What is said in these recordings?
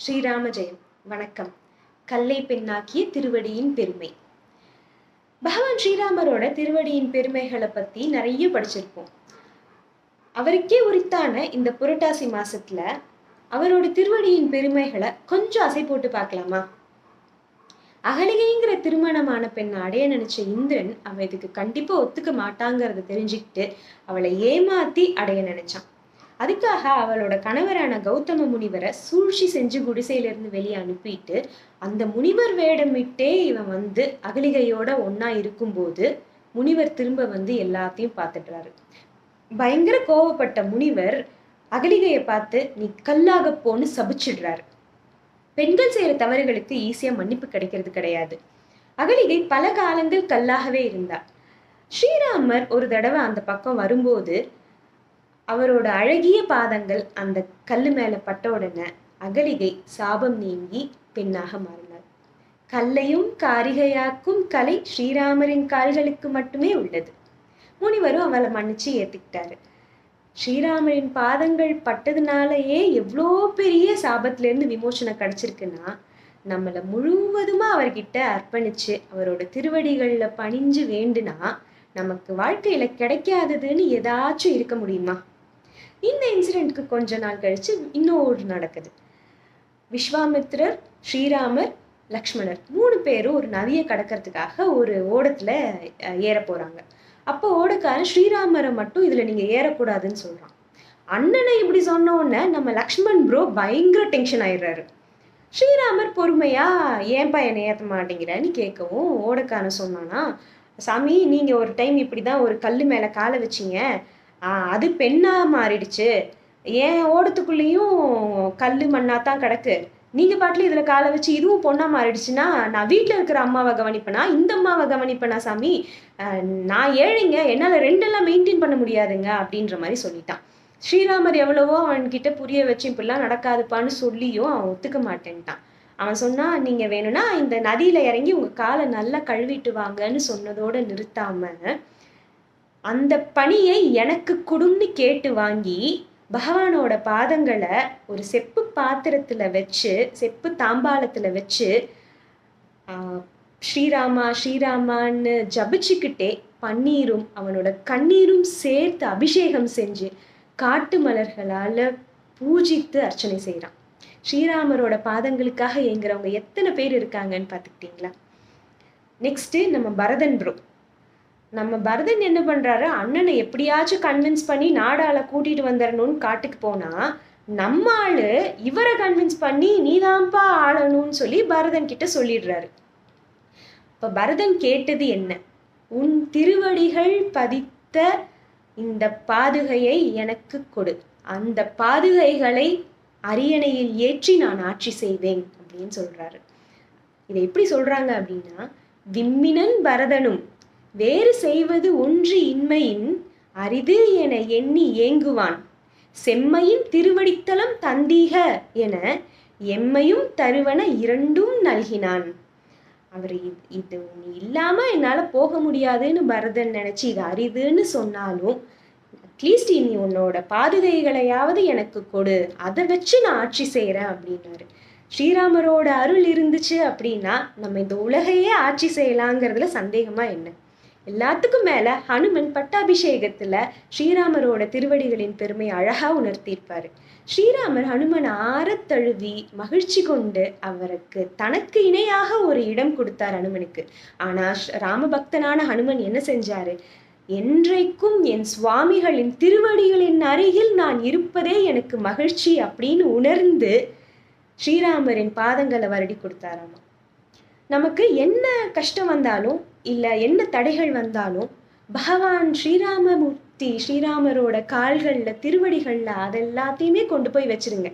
ஸ்ரீராம ஜெயம். வணக்கம். கல்லை பெண்ணாக்கிய திருவடியின் பெருமை. பகவான் ஸ்ரீராமரோட திருவடியின் பெருமைகளை பத்தி நிறைய படிச்சிருப்போம். அவருக்கே உரித்தான இந்த புரட்டாசி மாசத்துல அவரோட திருவடியின் பெருமைகளை கொஞ்சம் அசை போட்டு பார்க்கலாமா? அகலிகைங்கிற திருமணமான பெண்ணை அடைய நினைச்ச இந்திரன் அவ இதுக்கு கண்டிப்பா ஒத்துக்க மாட்டாங்கிறத தெரிஞ்சுக்கிட்டு அவளை ஏமாத்தி அடைய நினைச்சான். அதுக்காக அவளோட கணவரான கௌதம முனிவரை சூழ்ச்சி செஞ்சு குடிசையிலிருந்து வெளியே அனுப்பிட்டு அந்த முனிவர் வேடமிட்டே இவன் வந்து அகலிகையோட ஒன்னா இருக்கும்போது முனிவர் திரும்ப வந்து எல்லாத்தையும் பார்த்துடுறாரு. பயங்கர கோவப்பட்ட முனிவர் அகலிகையை பார்த்து நீ கல்லாக போன்னு சபிச்சிடுறாரு. பெண்கள் செய்யற தவறுகளுக்கு ஈஸியா மன்னிப்பு கிடைக்கிறது கிடையாது. அகலிகை பல காலங்கள் கல்லாகவே இருந்தா. ஸ்ரீராமர் ஒரு தடவை அந்த பக்கம் வரும்போது அவரோட அழகிய பாதங்கள் அந்த கல்லு மேல பட்ட உடனே அகலிகை சாபம் நீங்கி பெண்ணாக மாறினார். கல்லையும் காரிகையாக்கும் கலை ஸ்ரீராமரின் கால்களுக்கு மட்டுமே உள்ளது. முனிவரும் அவளை மன்னிச்சு ஏத்துக்கிட்டாரு. ஸ்ரீராமரின் பாதங்கள் பட்டதுனாலயே எவ்வளோ பெரிய சாபத்துல இருந்து விமோசனம் கிடைச்சிருக்குன்னா நம்மளை முழுவதுமா அவர்கிட்ட அர்ப்பணிச்சு அவரோட திருவடிகள்ல பணிஞ்சு வேண்டுனா நமக்கு வாழ்க்கையில கிடைக்காததுன்னு ஏதாச்சும் இருக்க முடியுமா? இந்த இன்சிடென்ட்க்கு கொஞ்ச நாள் கழிச்சு இன்னொரு நடக்குது. விஸ்வாமித்ரர், ஸ்ரீராமர், லக்ஷ்மணர் 3 பேரும் ஒரு நதியை கடக்கிறதுக்காக ஒரு ஓடத்துல ஏற போறாங்க. அப்போ ஓடக்காரன் ஸ்ரீராமரை மட்டும் இதுல நீங்க ஏறக்கூடாதுன்னு சொல்றான். அண்ணனை இப்படி சொன்ன உடனே நம்ம லக்ஷ்மண் ப்ரோ பயங்கர டென்ஷன் ஆயிடுறாரு. ஸ்ரீராமர் பொறுமையா ஏன்பா என்னை ஏற்ற மாட்டேங்கிறன்னு கேட்கவும் ஓடக்காரன் சொன்னானா, சாமி நீங்க ஒரு டைம் இப்படிதான் ஒரு கல்லு மேல காலை வச்சீங்க, அது பெண்ணா மாறிடுச்சு, ஏன் ஓடத்துக்குள்ளேயும் கல்லு மண்ணா தான் கிடக்கு, நீங்க பாட்டுல இதுல காலை வச்சு இதுவும் பொண்ணா மாறிடுச்சுன்னா நான் வீட்டுல இருக்கிற அம்மாவை கவனிப்பேனா இந்த அம்மாவை கவனிப்பேனா சாமி, நான் ஏழைங்க, என்னால ரெண்டெல்லாம் மெயின்டைன் பண்ண முடியாதுங்க அப்படின்ற மாதிரி சொல்லிட்டான். ஸ்ரீராமர் எவ்வளவோ அவன்கிட்ட புரிய வச்சு இப்படிலாம் நடக்காதுப்பான்னு சொல்லியும் அவன் ஒத்துக்க மாட்டேன்ட்டான். அவன் சொன்னா நீங்க வேணும்னா இந்த நதியில இறங்கி உங்க காலை நல்லா கழுவிட்டு வாங்கன்னு சொன்னதோட நிறுத்தாம அந்த பணியை எனக்கு கொடுன்னு கேட்டு வாங்கி பகவானோட பாதங்களை ஒரு செப்பு பாத்திரத்துல வச்சு செப்பு தாம்பாளத்துல வச்சு ஸ்ரீராமா ஸ்ரீராமான்னு ஜபிச்சுக்கிட்டே பன்னீரும் அவனோட கண்ணீரும் சேர்த்து அபிஷேகம் செஞ்சு காட்டு மலர்களால பூஜித்து அர்ச்சனை செய்யறான். ஸ்ரீராமரோட பாதங்களுக்காக ஏங்குறவங்க எத்தனை பேர் இருக்காங்கன்னு பார்த்துக்கிட்டீங்களா? நெக்ஸ்ட் நம்ம பரதன் ப்ரோ. நம்ம பரதன் என்ன பண்றாரு, அண்ணனை எப்படியாச்சும் கன்வின்ஸ் பண்ணி நாடால கூட்டிட்டு வந்துடணும்னு காட்டுக்கு போனா நம்ம ஆளு இவரை கன்வின்ஸ் பண்ணி நீதான்ப்பா ஆளணும்னு சொல்லி பரதன் கிட்ட சொல்லிடுறாரு. இப்ப பரதன் கேட்டது என்ன, உன் திருவடிகள் பதித்த இந்த பாதுகையை எனக்கு கொடு, அந்த பாதுகைகளை அரியணையில் ஏற்றி நான் ஆட்சி செய்வேன் அப்படின்னு சொல்றாரு. இதை எப்படி சொல்றாங்க அப்படின்னா, விம்மினன் பரதனும் வேறு செய்வது ஒன்று இன்மையின் அரிது என எண்ணி ஏங்குவான், செம்மையின் திருவடித்தலம் தந்தீக என எம்மையும் தருவன இரண்டும் நல்கினான். அவர் இது நீ இல்லாம என்னால போக முடியாதுன்னு பரதன் நினைச்சு இது அரிதுன்னு சொன்னாலும் அட்லீஸ்ட் நீ உன்னோட பாதுகைகளையாவது எனக்கு கொடு, அதை வச்சு நான் ஆட்சி செய்யறேன் அப்படின்னாரு. ஸ்ரீராமரோட அருள் இருந்துச்சு அப்படின்னா நம்ம இந்த உலகையே ஆட்சி செய்யலாங்கிறதுல சந்தேகமா என்ன? எல்லாத்துக்கும் மேல ஹனுமன் பட்டாபிஷேகத்துல ஸ்ரீராமரோட திருவடிகளின் பெருமை அழகா உணர்த்தியிருப்பாரு. ஸ்ரீராமர் ஹனுமன் ஆரத்தழுவி மகிழ்ச்சி கொண்டு அவருக்கு தனக்கு இணையாக ஒரு இடம் கொடுத்தார் ஹனுமனுக்கு. ஆனா ராமபக்தனான ஹனுமன் என்ன செஞ்சாரு, என்றைக்கும் என் சுவாமிகளின் திருவடிகளின் அருகில் நான் இருப்பதே எனக்கு மகிழ்ச்சி அப்படின்னு உணர்ந்து ஸ்ரீராமரின் பாதங்களை வருடி கொடுத்தாராமா. நமக்கு என்ன கஷ்டம் வந்தாலும் இல்ல என்ன தடைகள் வந்தாலும் பகவான் ஸ்ரீராமமூர்த்தி ஸ்ரீராமரோட கால்கள்ல திருவடிகள்ல அதெல்லாத்தையுமே கொண்டு போய் வச்சிருங்க.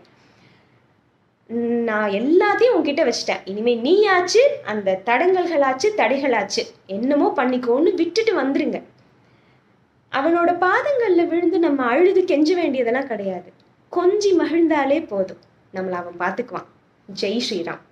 நான் எல்லாத்தையும் உன்கிட்ட வச்சுட்டேன், இனிமே நீயாச்சு அந்த தடங்கல்களாச்சு தடைகளாச்சு என்னமோ பண்ணிக்கோன்னு விட்டுட்டு வந்துருங்க. அவனோட பாதங்கள்ல விழுந்து நம்ம அழுது கெஞ்ச வேண்டியதெல்லாம் கிடையாது. கொஞ்சி மகிழ்ந்தாலே போதும், நம்மள அவன் பார்த்துக்குவான். ஜெய் ஸ்ரீராம்.